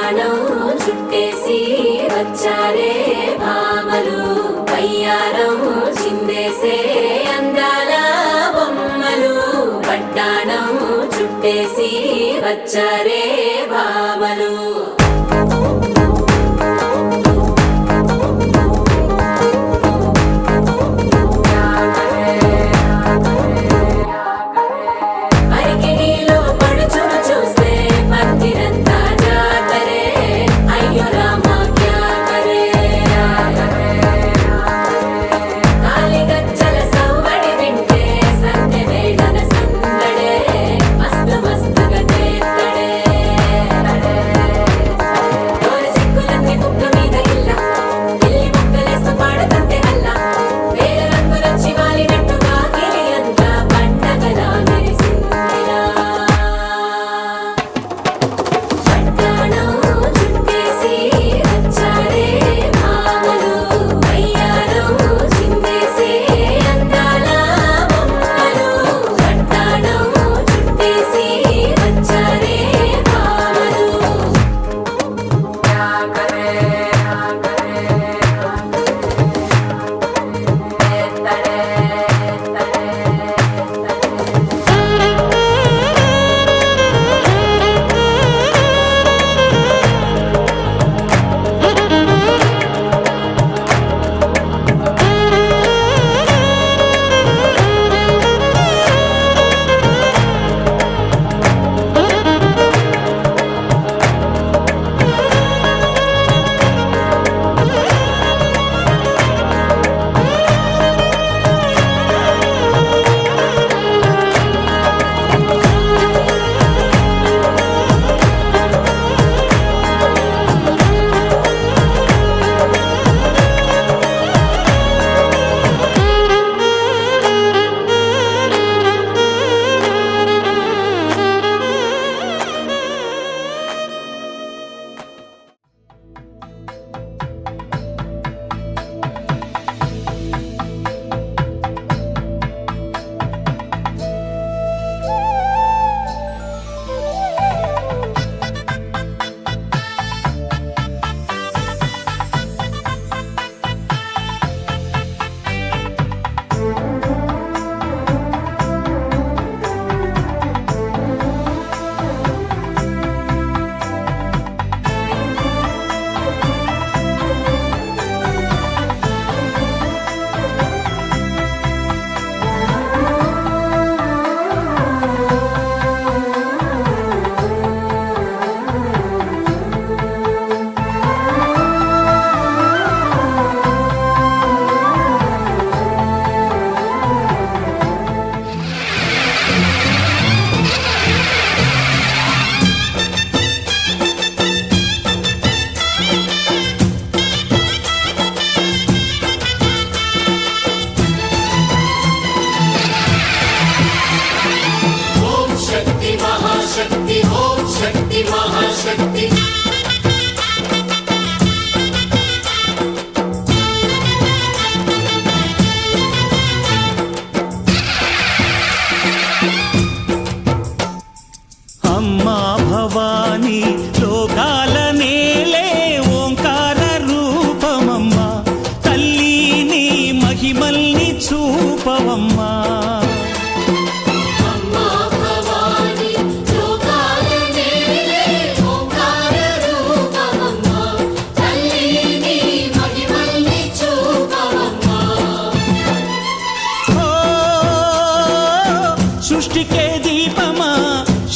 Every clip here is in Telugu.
వడ్డాణం చుట్టేసి వచ్చారే భామలు వయ్యారం చిందేసే అందాల బొమ్మలు వడ్డాణం చుట్టేసి వచ్చారే భామలు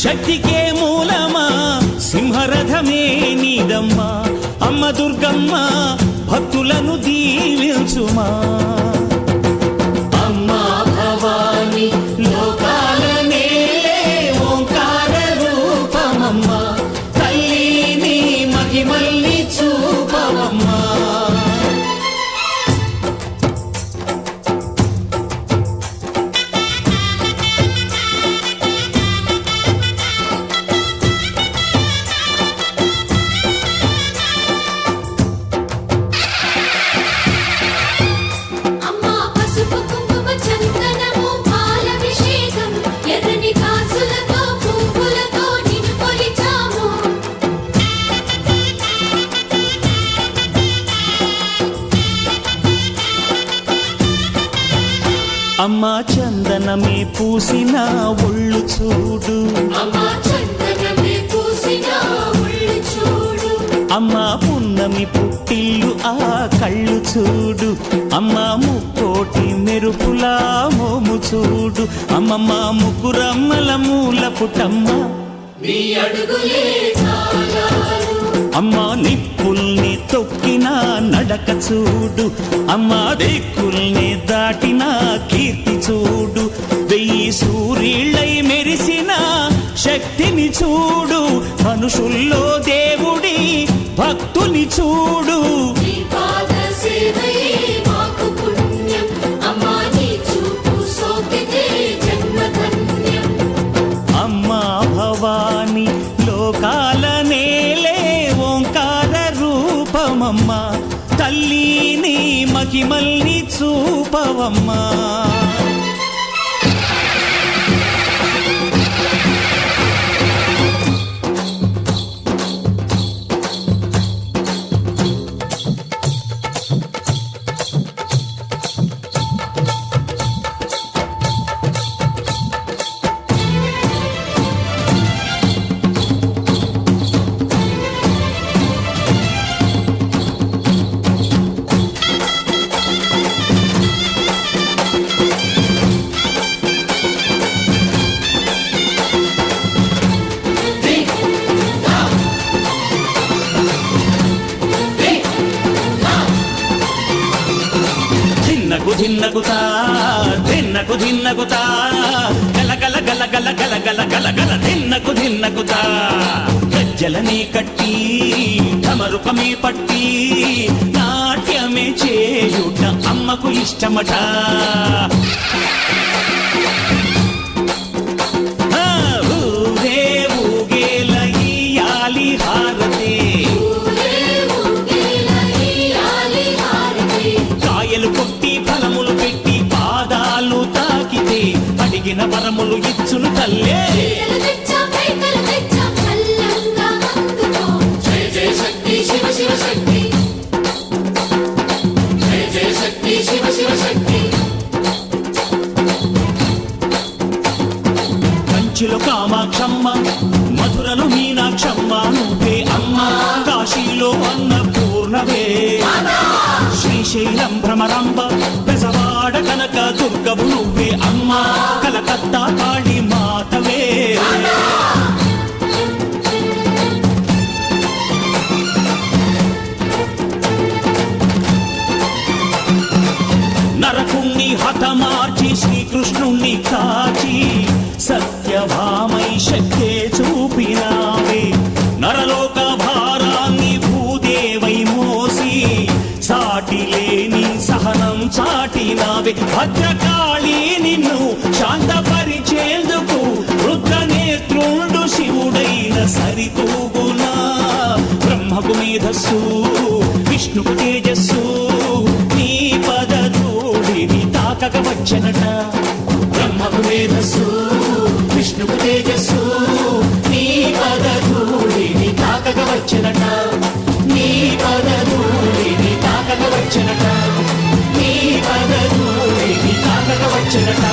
శక్తికే మూలమా సింహరథమే నీదమ్మా అమ్మ దుర్గమ్మ భక్తులను దీవించుమా అమ్మా భవాని లోకాల నేలే ఓంకార రూపమమ్మా తల్లి నీ మహిమల్ని చూపవమ్మా అమ్మా అమ్మా చందనమే పూసిన ఒళ్ళు చూడు, అమ్మా చందనమే పూసిన ఒళ్ళు చూడు, అమ్మా పున్నమి పుట్టిల్లు ఆ కళ్ళు చూడు, అమ్మా ముక్కోటి మెరుపులా మోము చూడు, అమ్మమ్మ ముగ్గురమ్మల మూల పుటమ్మ నీ అడుగులే చాలారు, అమ్మా నిప్పుల్ని తొక్కిన నడక చూడు, అమ్మా దిక్కుల్ని దాటిన కీర్తి చూడు, 1000 సూర్యుళ్ళై మెరిసిన శక్తిని చూడు, మనుషుల్లో దేవుడి భక్తుని చూడు. నీ పాద సేవయే మాకు పుణ్యం, అమ్మా నీ చూపు సోకితే జన్మధన్యం. అమ్మా భవాని లోకాల నేలే ఓంకార రూపమమ్మా, తల్లిని మహిమల్ని చూపవమ్మా. ధిన్నగుతా ధిన్నగుతా గల గల గల గల గల గల గల గల ధిన్నగుతా గజ్జలనే కట్టి ఢమరుకమే పట్టి నాట్యమే చేయుట అమ్మకు ఇష్టమట. ఊరే ఊగేల ఇయ్యాలి హారతే, కాయలు కొట్టి ఫలములు పెట్టి పాదాలు తాకితే అడిగిన వరములు ఇచ్చును తల్లే. జయ జయ శక్తి శివ శివ శక్తి, జయ జయ శక్తి శివ శివ శక్తి. కంచిలో కామాక్షమ్మ, మధురలో మీనాక్షమ్మ నువ్వే అమ్మ, కాశీలో అన్నపూర్ణవే, శ్రీశైలం భ్రమరాంబ, బెజవాడ కనక దుర్గవు నువ్వే అమ్మ, కలకత్తా కాళీ మాతవే. నరకుణ్ణి హతమార్చి శ్రీకృష్ణుణ్ణి కాచి సత్యభామై శక్తే చూపినావే, నరలోక భారాన్ని భూదేవై మోసి సాటి లేని సహనం చాటినావే. భద్రకాళి నిన్ను శాంతపరిచేందుకు రుద్రనేత్రుండు శివుడైన సరితూగునా, బ్రహ్మకు మేధస్సు విష్ణుకు తేజస్సు నీ పదధూళిని తాకక వచ్చనట. బ్రహ్మకు మేధస్సు విష్ణుకు తేజస్సు నీ పదధూళిని తాకక వచ్చనట, నీ పదధూళిని తాకక వచ్చనట, నీ పదధూళిని తాకక వచ్చనట.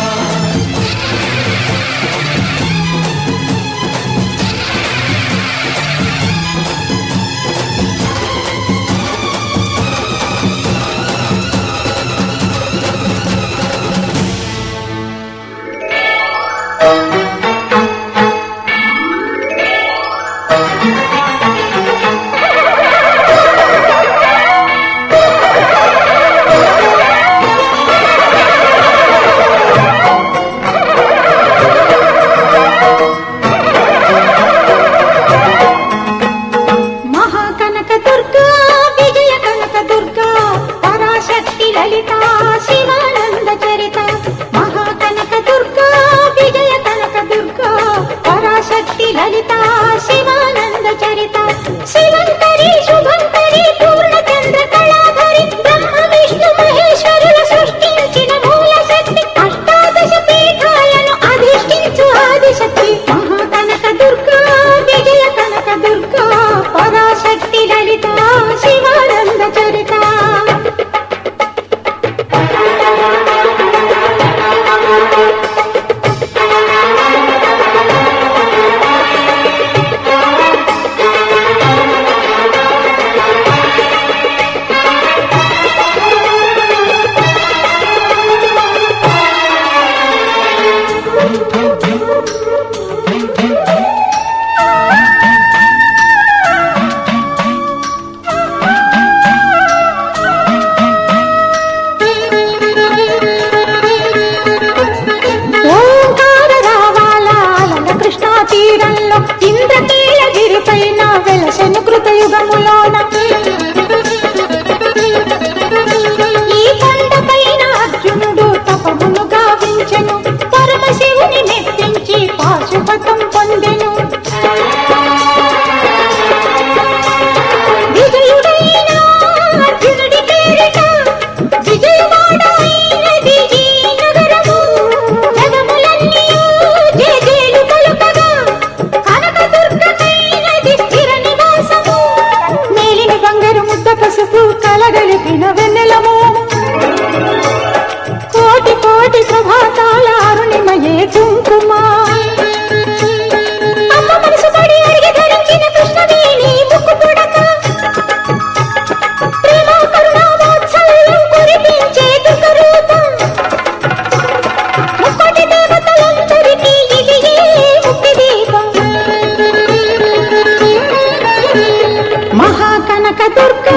కనక దుర్గా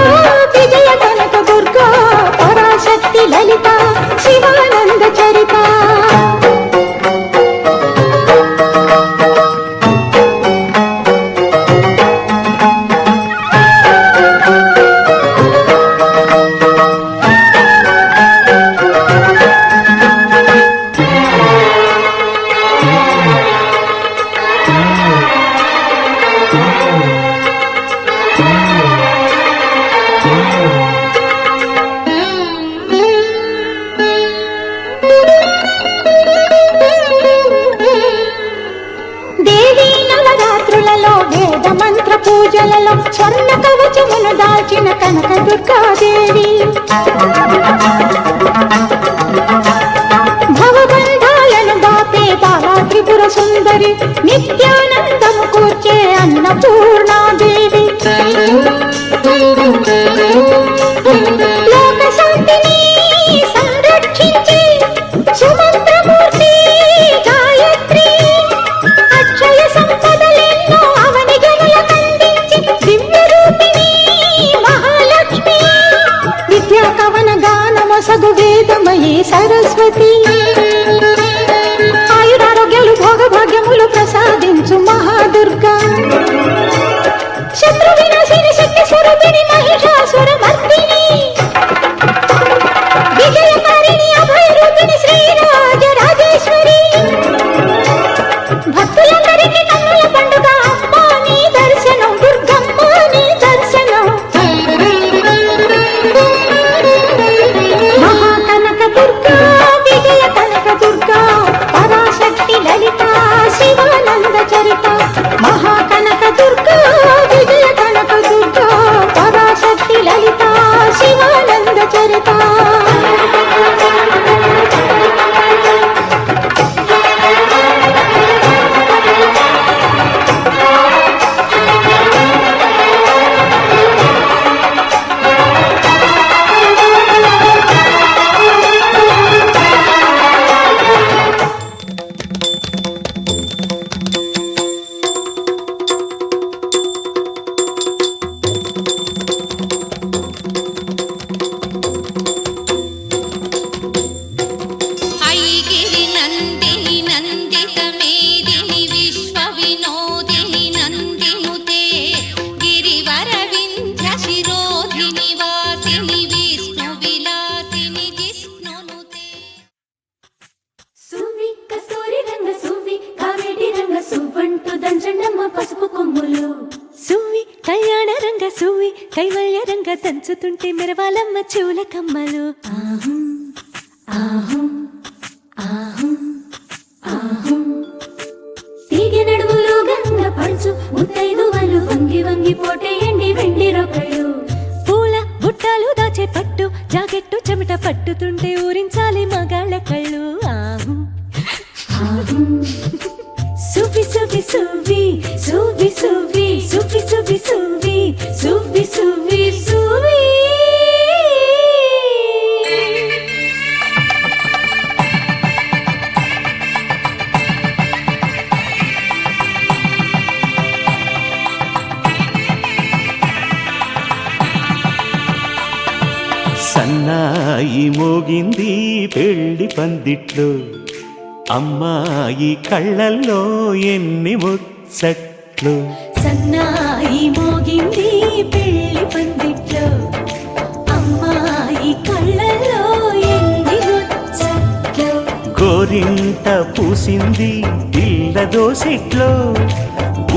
విజయ కనక దుర్గా పరాశక్తి లలిత శివానంద చరిత పూజలలో స్వర్ణ కవచమును దాచిన కనక దుర్గాదేవి భవబంధాలను బాపే బాలా త్రిపుర సుందరి నిత్యానందము కూర్చే అన్నపూర్ణాదేవి లోక శాంతిని సంరక్షించి సుమంత్రమూర్తి గాయత్రి అక్షయ సంపదలెన్నో అవని సగు వేదమయీ సరస్వతి ఆయురారోగ్యాలు భోగభాగ్యములు ప్రసాదించు మహాదుర్గా శత్రు వినాశిని శక్తి స్వరూపిణి మహిషాసుర మర్దిని విజయకారిణి అభయ రూపిణి శ్రీరాజ రాజేశ్వరి భక్తులందరికీ కన్నుల పండుగ అమ్మా నీ దర్శనం దుర్గమ్మ నీ దర్శనం దుర్గా విజయ కనక దుర్గా పరాశక్తి లలిత శివానంద చరిత మహాకనక దుర్గా విజయ కనక దుర్గా పరాశక్తి లలిత శివానంద చరిత కైవల్య రంగ దంచుతుంటే మెరవాలమ్మ చూల కమ్మలు తీగె నడుములు గంగ పడుచు ముత్తైదువలు వంగి వంగి పోటేయండి వెండి రొకళ్ళు పూల బుట్టాలు దాచే పట్టు జాకెట్టు చెమట పట్టుతుంటే ఊరించాలి మగాళ్ళ కళ్ళు సువి సువి సువి సువి సువి సువి సువి సువి సువి సువి సువి సన్నాయి మోగింది పెళ్లి పందిట్లో అమ్మాయి కళ్ళల్లో ఎన్ని ముచ్చట్లు సన్నాయి మోగింది పెళ్లి పందిట్లో అమ్మాయి కళ్ళల్లో ఎన్ని ముచ్చట్లు గోరింట పూసింది పిల్ల దోసిట్లో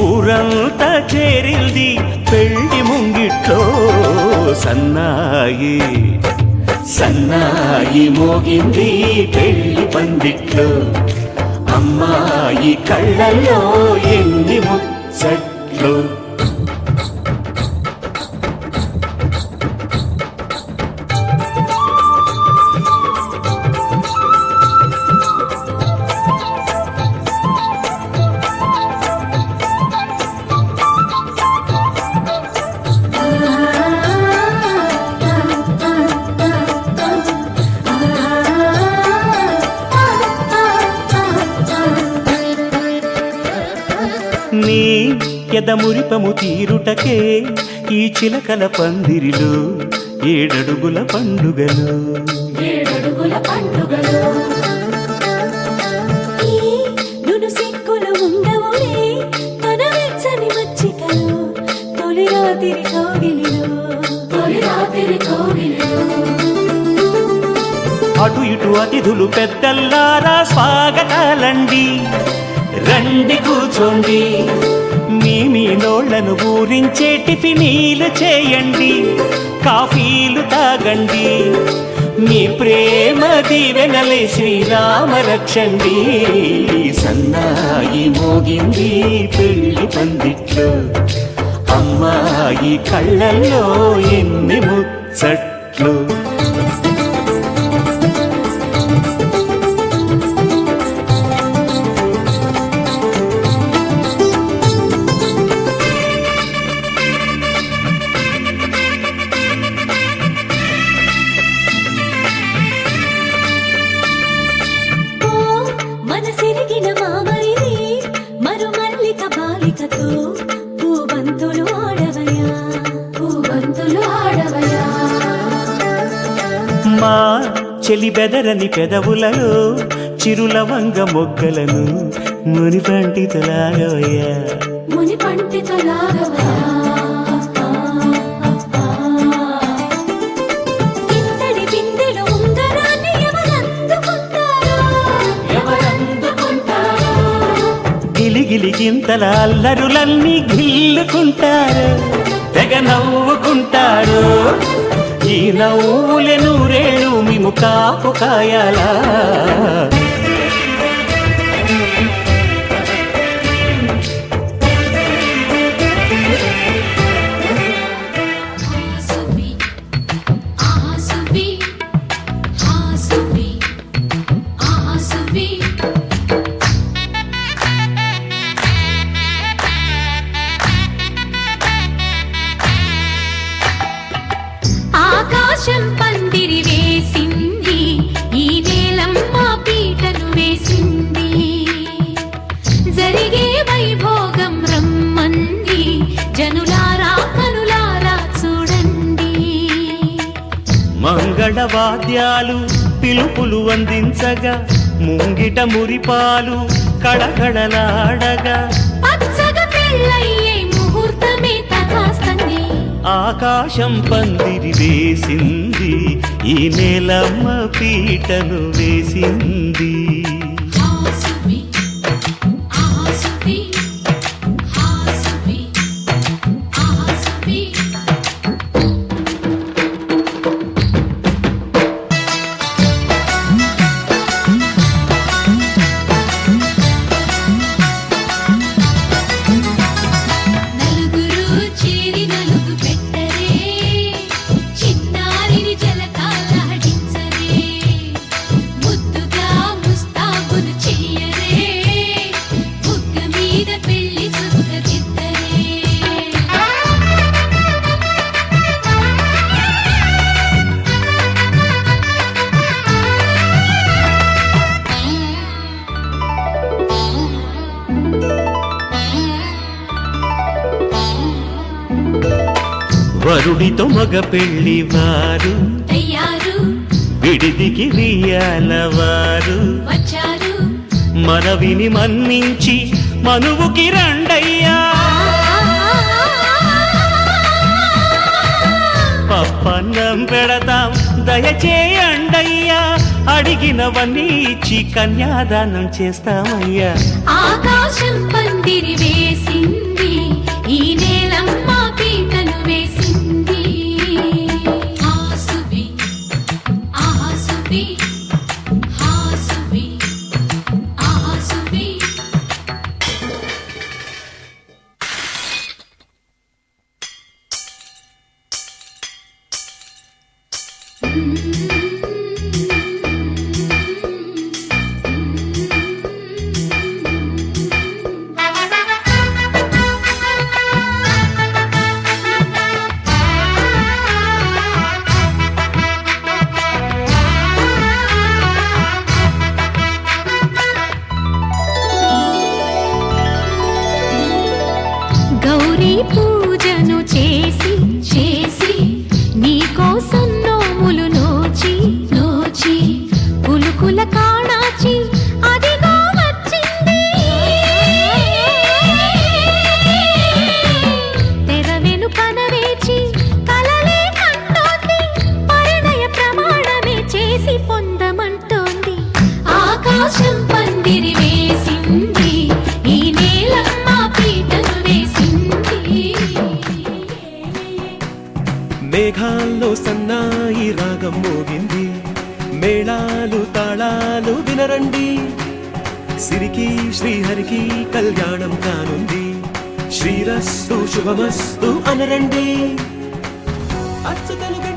ఊరంతా చేరింది పెళ్లి ముంగిట్లో సన్నాయి సన్నాయి మోగింది పెళ్లి పందిట్లో అమ్మాయి కళ్ళల్లో ఎన్ని ముచ్చట్లు ఎదమురిపము తీరుటకే ఈ చిలకల పందిరిలో 7 అడుగుల పండుగలు 7 అడుగుల పండుగలు ఈ నును సిక్కులు ఉండవులే తన వెచ్చని మచ్చికలు తొలి రాత్రి కోగిలిలో అటు ఇటు అతిథులు పెద్దల్లారా స్వాగతాలండి రండి కూర్చోండి మీ నోళ్లను ఊరించే టిఫినీలు చేయండి కాఫీలు తాగండి మీ ప్రేమ దీవెనలే శ్రీరామ రక్షండి సన్నాయి మోగింది పెళ్లి పందిట్లో అమ్మాయి కళ్ళల్లో ఎన్ని ముచ్చట్లు మనసిరిగిన మామరిది మరుమల్లిక బాలికతో పూబంతులు ఆడవయా మా చెలి బెదరని పెదవులలో చిరులవంగ మొగ్గలను మునిపంటితలాగవయ్యా ఇంతటి బిందెలో ఉంగరాన్ని గిలిగిలి గింతల అల్లరులన్నీ గిల్లుకుంటారు తెగ నవ్వుకుంటారు ఈ నవ్వులే నూరేళ్ళు మేము కాపు కాయాలా ఆకాశం పందిరి వేసింది ఈ నేలమ్మ పీటను వేసింది జరిగే వైభోగం రమ్మంది జనులారా కనులారా చూడండి మంగళ వాద్యాలు పిలుపులు అందించగా ముంగిట మురిపాలు కళకళలాడగా పచ్చగా పెళ్ళయ్యే ముహూర్తమే తగాస్తుంది ఆకాశం పందిరి వేసింది ఈ నేలమ్మ పీటను వేసింది నలుగురు చేరి నలుగు పెట్టరే చిన్నారిని జలకాలాడించరే ముద్దుగా ముస్తాబులు చెయ్యరే బుగ్గ మీద పెళ్లి చుక్కదిద్దరే వరుడితో మగ పెళ్లి వారు తయ్యారు విడిదికి వియ్యాలవారు వచ్చారు మనవిని మన్నించి మనువుకి రండయ్యా పప్పన్నం పెడతాం దయచేయండయ్యా అడిగినవన్నీ ఇచ్చి కన్యాదానం చేస్తామయ్యా ఆకాశం పందిరి వేసింది ఈ నేలమ్మ పీటను వేసింది హాసువి ఆహాసువి హాసువి ఆహాసువి మేఘాల్లో సన్నాయి రాగం మోగింది, మేళాలు తాళాలు వినరండి, సిరికి శ్రీహరికి కళ్యాణం కానుంది, శ్రీరస్తు శుభమస్తు అనరండి. అచ్చు తెలుగు